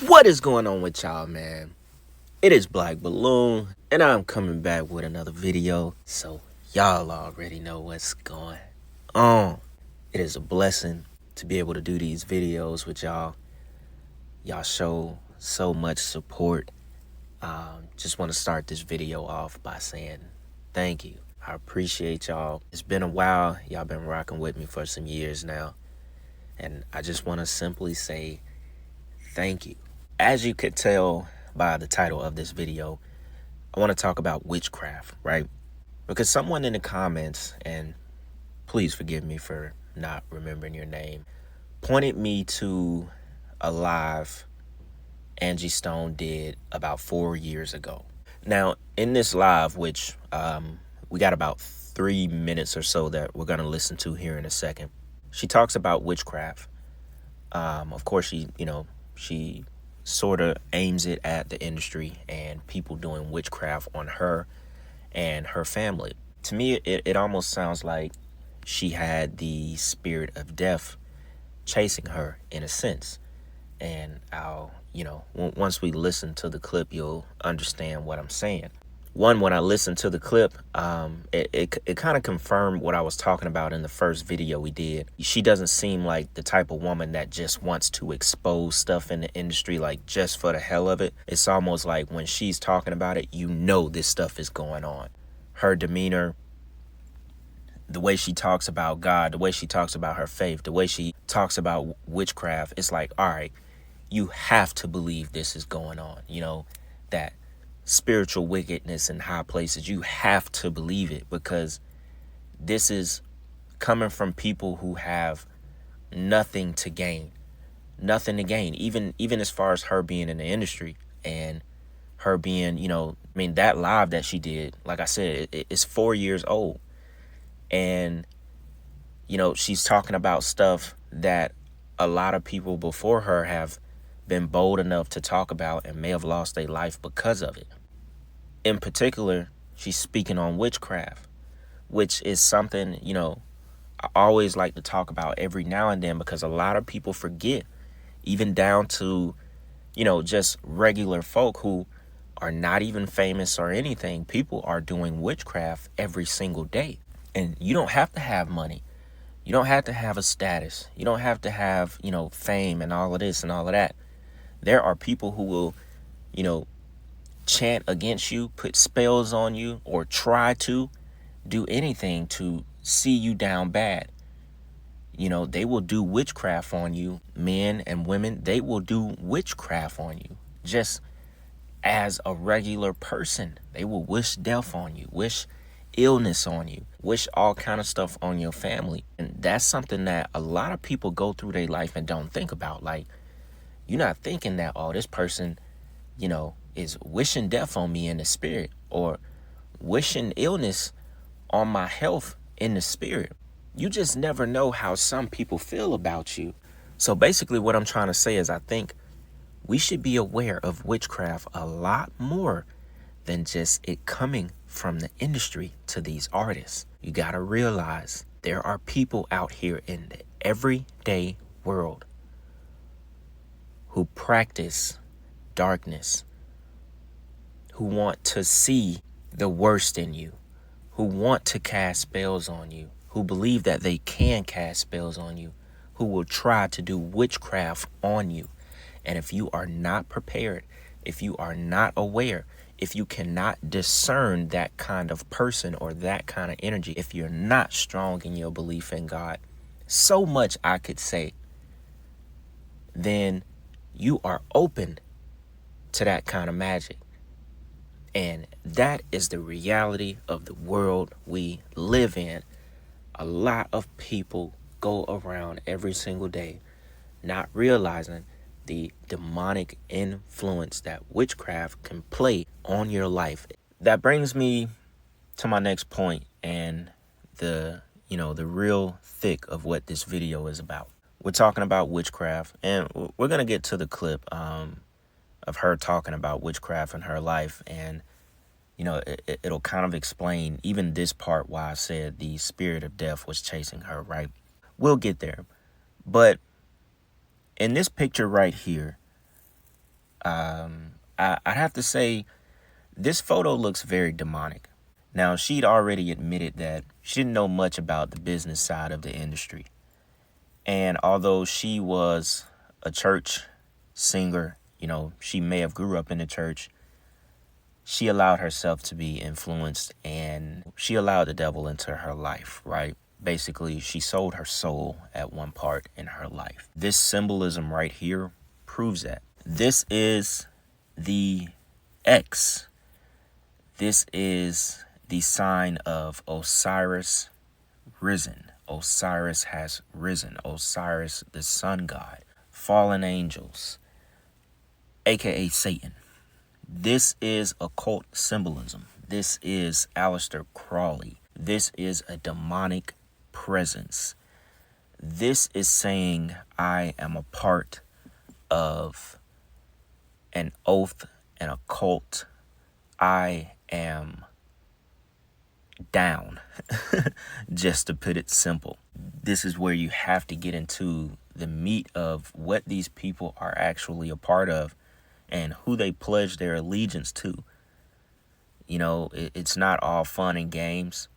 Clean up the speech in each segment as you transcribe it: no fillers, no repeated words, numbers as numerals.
What is going on with y'all, man? It is Black Balloon, and I'm coming back with another video, so y'all already know what's going on. It is a blessing to be able to do these videos with y'all. Y'all show so much support. Just want to start this video off by saying thank you. I appreciate y'all. It's been a while. Y'all been rocking with me for some years now, and I just want to simply say thank you. As you could tell by the title of this video, I want to talk about witchcraft, right? Because someone in the comments, and please forgive me for not remembering your name, pointed me to a live Angie Stone did about 4 years ago. Now, in this live, which we got about 3 minutes or so that we're going to listen to here in a second, she talks about witchcraft. Of course, she sort of aims it at the industry and people doing witchcraft on her and her family. To me, it almost sounds like she had the spirit of death chasing her in a sense. And once we listen to the clip, you'll understand what I'm saying. When I listened to the clip, it kind of confirmed what I was talking about in the first video we did. She doesn't seem like the type of woman that just wants to expose stuff in the industry, like just for the hell of it. It's almost like when she's talking about it, this stuff is going on. Her demeanor, the way she talks about God, the way she talks about her faith, the way she talks about witchcraft, it's like, all right, you have to believe this is going on. That spiritual wickedness in high places, you have to believe it, because this is coming from people who have nothing to gain. Even as far as her being in the industry and her being, that live that she did, like I said, it's 4 years old. And, she's talking about stuff that a lot of people before her have been bold enough to talk about and may have lost their life because of it. In particular, she's speaking on witchcraft, which is something, I always like to talk about every now and then, because a lot of people forget, even down to, just regular folk who are not even famous or anything. People are doing witchcraft every single day. And you don't have to have money. You don't have to have a status. You don't have to have, fame and all of this and all of that. There are people who will, chant against you, put spells on you, or try to do anything to see you down bad. They will do witchcraft on you. Men and women, they will do witchcraft on you just as a regular person. They will wish death on you, wish illness on you, wish all kind of stuff on your family. And that's something that a lot of people go through their life and don't think about. Like, you're not thinking that, oh, this person, is wishing death on me in the spirit, or wishing illness on my health in the spirit. You just never know how some people feel about you. So basically what I'm trying to say is, I think we should be aware of witchcraft a lot more than just it coming from the industry to these artists. You got to realize there are people out here in the everyday world who practice darkness, who want to see the worst in you, who want to cast spells on you, who believe that they can cast spells on you, who will try to do witchcraft on you. And if you are not prepared, if you are not aware, if you cannot discern that kind of person or that kind of energy, if you're not strong in your belief in God, so much I could say, then you are open to that kind of magic. And that is the reality of the world we live in. A lot of people go around every single day not realizing the demonic influence that witchcraft can play on your life. That brings me to my next point and the real thick of what this video is about. We're talking about witchcraft, and we're going to get to the clip of her talking about witchcraft in her life. And, it'll kind of explain even this part why I said the spirit of death was chasing her, right? We'll get there. But in this picture right here, I'd have to say this photo looks very demonic. Now, she'd already admitted that she didn't know much about the business side of the industry. And although she was a church singer, she may have grew up in the church, she allowed herself to be influenced and she allowed the devil into her life, right? Basically, she sold her soul at one part in her life. This symbolism right here proves that. This is the X. This is the sign of Osiris risen. Osiris has risen. Osiris, the sun god. Fallen angels, aka Satan. This is occult symbolism. This is Aleister Crowley. This is a demonic presence. This is saying I am a part of an oath, an occult. I am down, just to put it simple. This is where you have to get into the meat of what these people are actually a part of and who they pledge their allegiance to. It's not all fun and games,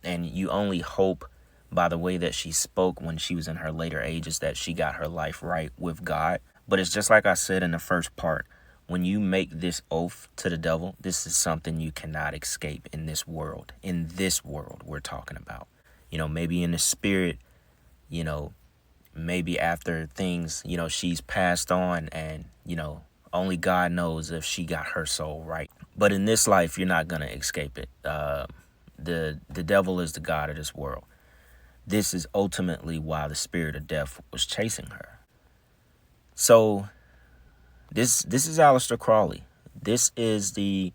and you only hope by the way that she spoke when she was in her later ages that she got her life right with God. But it's just like I said in the first part. When you make this oath to the devil, this is something you cannot escape in this world. In this world we're talking about. Maybe in the spirit, maybe after things, she's passed on and, only God knows if she got her soul right. But in this life, you're not going to escape it. The devil is the god of this world. This is ultimately why the spirit of death was chasing her. So This is Aleister Crowley. This is the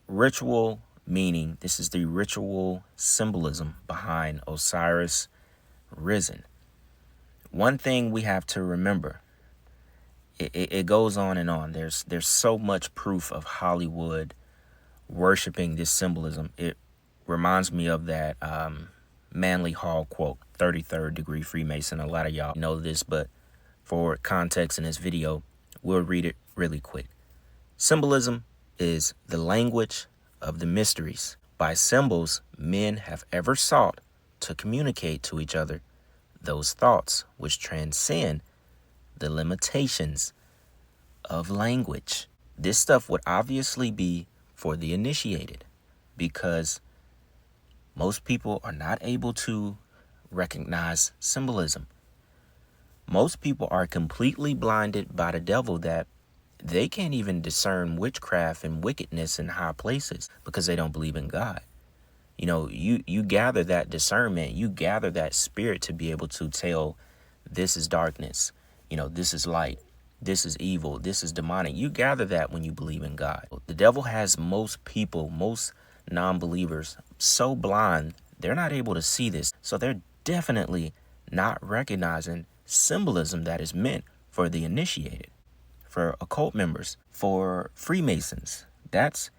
ritual meaning. This is the ritual symbolism behind Osiris risen. One thing we have to remember, it goes on and on. There's so much proof of Hollywood worshiping this symbolism. It reminds me of that Manly Hall quote, 33rd degree Freemason. A lot of y'all know this, but for context in this video, we'll read it really quick. Symbolism is the language of the mysteries. By symbols, men have ever sought to communicate to each other those thoughts which transcend the limitations of language. This stuff would obviously be for the initiated because most people are not able to recognize symbolism. Most people are completely blinded by the devil that they can't even discern witchcraft and wickedness in high places because they don't believe in God. You gather that discernment, you gather that spirit to be able to tell this is darkness, this is light, this is evil, this is demonic. You gather that when you believe in God. The devil has most people, most non-believers so blind, they're not able to see this. So they're definitely not recognizing symbolism that is meant for the initiated, for occult members, for Freemasons. That's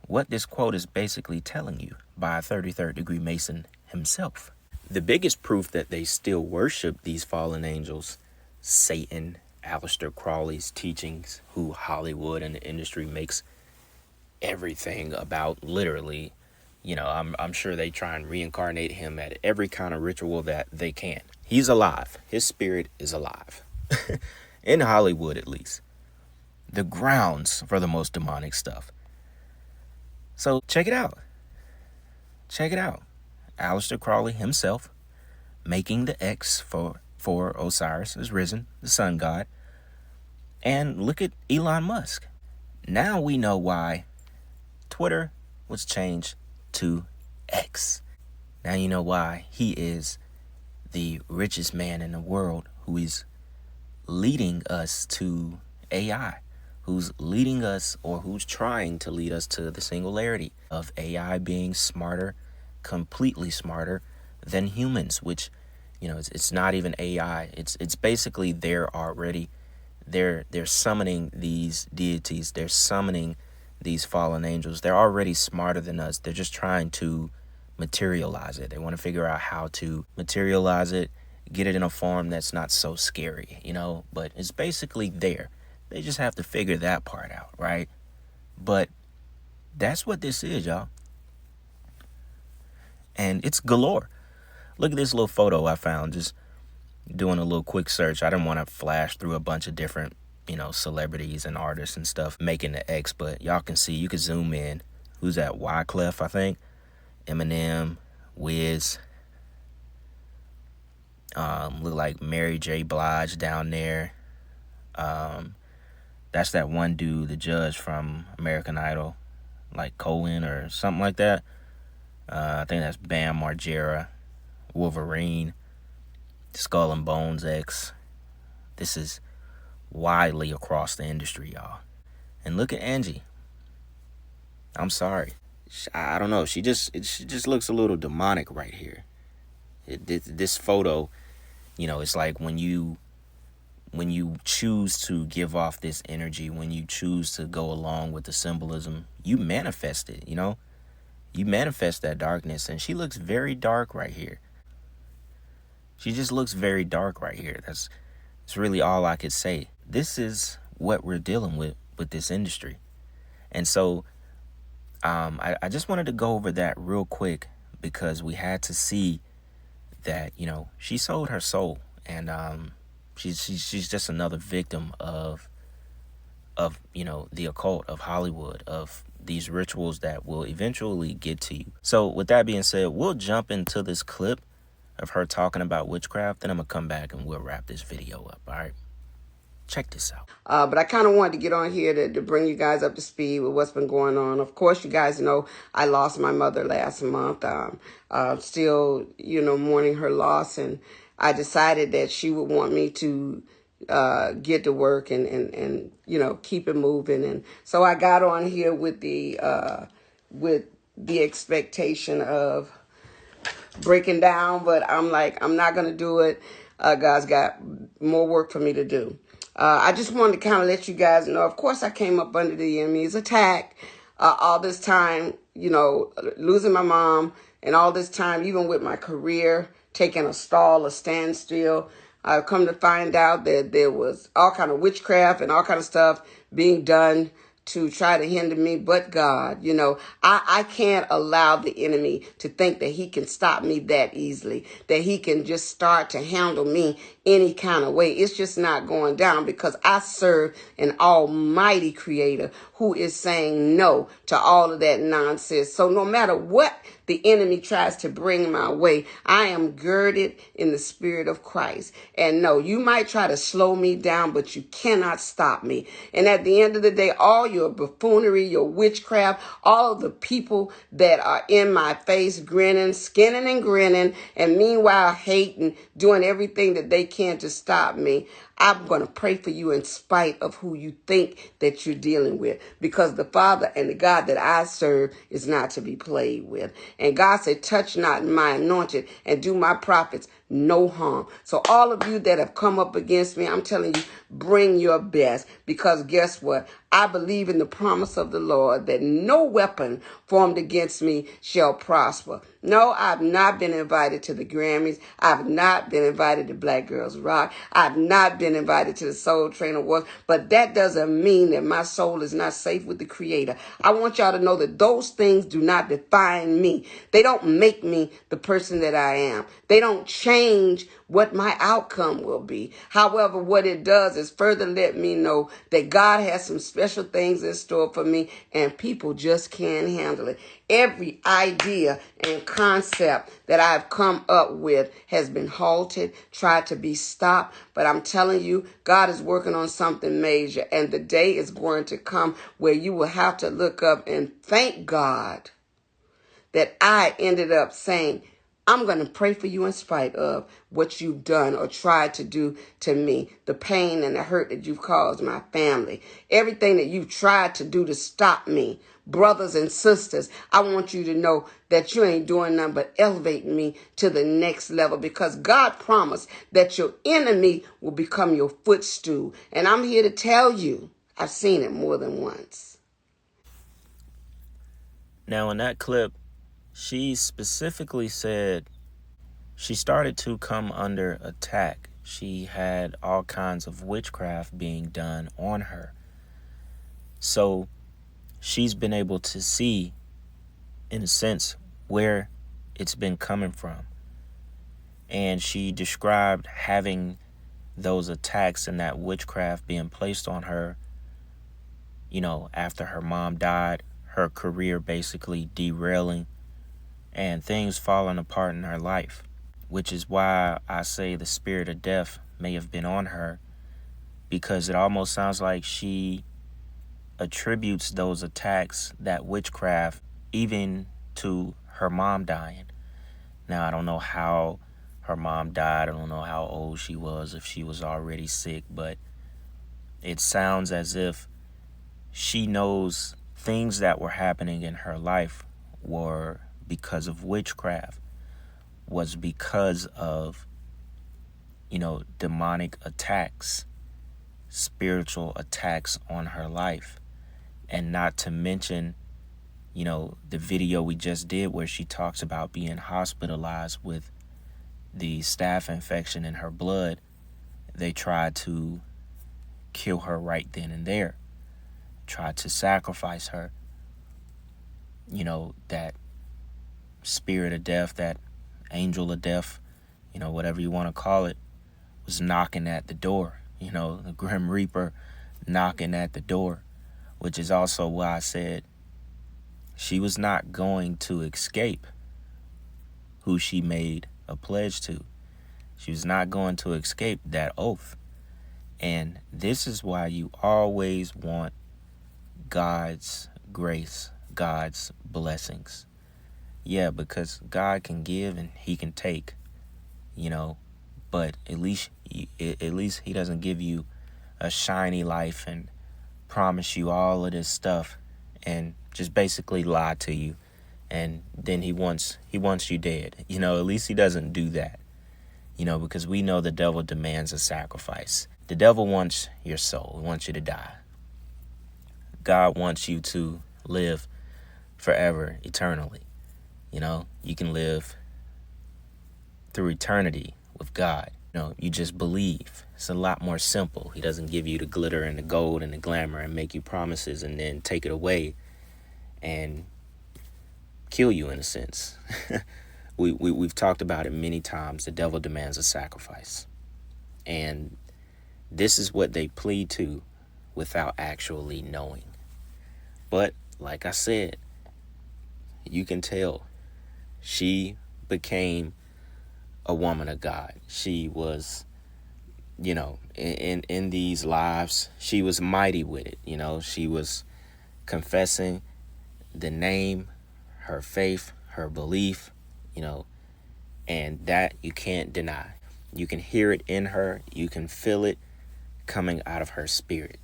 what this quote is basically telling you by a 33rd degree Mason himself. The biggest proof that they still worship these fallen angels, Satan, Aleister Crowley's teachings, who Hollywood and the industry makes everything about, literally, I'm sure they try and reincarnate him at every kind of ritual that they can. He's alive. His spirit is alive. In Hollywood, at least. The grounds for the most demonic stuff. So check it out. Check it out. Aleister Crowley himself making the X for Osiris is risen, the sun god. And look at Elon Musk. Now we know why Twitter was changed to X. Now you know why he is the richest man in the world who is leading us to AI, who's leading us or who's trying to lead us to the singularity of AI being smarter, completely smarter than humans, which, it's not even AI. It's basically they're already, they're summoning these deities. They're summoning these fallen angels. They're already smarter than us. They're just trying to materialize it. They want to figure out how to materialize it, get it in a form that's not so scary, but it's basically there. They just have to figure that part out, right? But that's what this is, y'all. And it's galore. Look at this little photo I found just doing a little quick search. I didn't want to flash through a bunch of different, celebrities and artists and stuff making the X, but y'all can see, you can zoom in. Who's that? Wyclef, I think. Eminem, Wiz. Look like Mary J. Blige down there. That's that one dude, the judge from American Idol, like Cohen or something like that. I think that's Bam Margera, Wolverine, Skull and Bones X. This is widely across the industry, y'all. And look at Angie. I'm sorry. I don't know. She just looks a little demonic right here. This photo, it's like when you choose to give off this energy, when you choose to go along with the symbolism, you manifest it, You manifest that darkness, and she looks very dark right here. She just looks very dark right here. That's really all I could say. This is what we're dealing with this industry. And so I just wanted to go over that real quick because we had to see that, she sold her soul, and she's just another victim of the occult, of Hollywood, of these rituals that will eventually get to you. So with that being said, we'll jump into this clip of her talking about witchcraft, then I'm gonna come back and we'll wrap this video up. All right, check this out. But I kind of wanted to get on here to bring you guys up to speed with what's been going on. Of course, you guys know I lost my mother last month. Still, mourning her loss, and I decided that she would want me to get to work and keep it moving. And so I got on here with the expectation of breaking down, but I'm like, I'm not going to do it. God's got more work for me to do. I just wanted to kind of let you guys know, of course, I came up under the enemy's attack all this time, losing my mom, and all this time, even with my career, taking a standstill. I've come to find out that there was all kind of witchcraft and all kind of stuff being done to try to hinder me, but God, I can't allow the enemy to think that he can stop me that easily, that he can just start to handle me any kind of way. It's just not going down because I serve an almighty creator who is saying no to all of that nonsense. So no matter what the enemy tries to bring my way, I am girded in the spirit of Christ. And no, you might try to slow me down, but you cannot stop me. And at the end of the day, all your buffoonery, your witchcraft, all of the people that are in my face grinning, skinning and grinning, and meanwhile hating, doing everything that they can to stop me, I'm going to pray for you in spite of who you think that you're dealing with, because the Father and the God that I serve is not to be played with. And God said, touch not my anointed and do my prophets no harm. So all of you that have come up against me, I'm telling you, bring your best, because guess what? I believe in the promise of the Lord that no weapon formed against me shall prosper. No, I've not been invited to the Grammys. I've not been invited to Black Girls Rock. I've not been invited to the Soul Train Awards, but that doesn't mean that my soul is not safe with the Creator. I want y'all to know that those things do not define me. They don't make me the person that I am. They don't change what my outcome will be. However, what it does is further let me know that God has some special things in store for me, and people just can't handle it. Every idea and concept that I've come up with has been halted, tried to be stopped. But I'm telling you, God is working on something major, and the day is going to come where you will have to look up and thank God that I ended up saying, I'm going to pray for you in spite of what you've done or tried to do to me, the pain and the hurt that you've caused my family, everything that you've tried to do to stop me. Brothers and sisters, I want you to know that you ain't doing nothing but elevating me to the next level, because God promised that your enemy will become your footstool. And I'm here to tell you, I've seen it more than once. Now in that clip, she specifically said she started to come under attack. she had all kinds of witchcraft being done on her. So she's been able to see, in a sense, where it's been coming from. And she described having those attacks and that witchcraft being placed on her, after her mom died, her career basically derailing and things falling apart in her life, which is why I say the spirit of death may have been on her, because it almost sounds like she attributes those attacks, that witchcraft, even to her mom dying. Now, I don't know how her mom died. I don't know how old she was, if she was already sick, but it sounds as if she knows things that were happening in her life were because of witchcraft, was because of, demonic attacks, spiritual attacks on her life. And not to mention, the video we just did where she talks about being hospitalized with the staph infection in her blood. They tried to kill her right then and there, tried to sacrifice her. That spirit of death, that angel of death, whatever you want to call it, was knocking at the door. The Grim Reaper knocking at the door, which is also why I said she was not going to escape who she made a pledge to. She was not going to escape that oath. And this is why you always want God's grace, God's blessings. Yeah, because God can give and he can take, but at least he doesn't give you a shiny life and promise you all of this stuff and just basically lie to you, and then he wants you dead. At least he doesn't do that. Because we know the devil demands a sacrifice. The devil wants your soul. He wants you to die. God wants you to live forever, eternally. You can live through eternity with God. You just believe. It's a lot more simple. He doesn't give you the glitter and the gold and the glamour and make you promises and then take it away and kill you, in a sense. We've talked about it many times. The devil demands a sacrifice. And this is what they plead to without actually knowing. But like I said, you can tell she became a woman of God. She was, in these lives, she was mighty with it. She was confessing the name, her faith, her belief, and that you can't deny. You can hear it in her. You can feel it coming out of her spirit.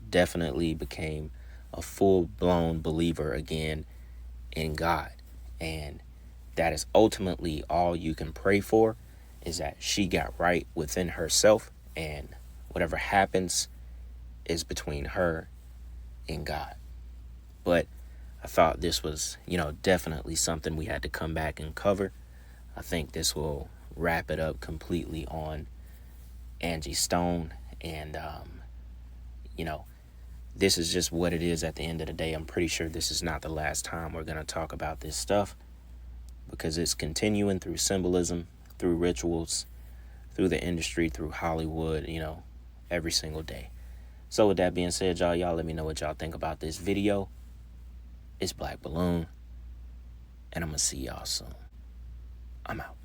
Definitely became a full-blown believer again in God. And that is ultimately all you can pray for, is that she got right within herself, and whatever happens is between her and God. But I thought this was, definitely something we had to come back and cover. I think this will wrap it up completely on Angie Stone. And, this is just what it is at the end of the day. I'm pretty sure this is not the last time we're going to talk about this stuff, because it's continuing through symbolism, through rituals, through the industry, through Hollywood, every single day. So with that being said, y'all let me know what y'all think about this video. It's Black Balloon, and I'm going to see y'all soon. I'm out.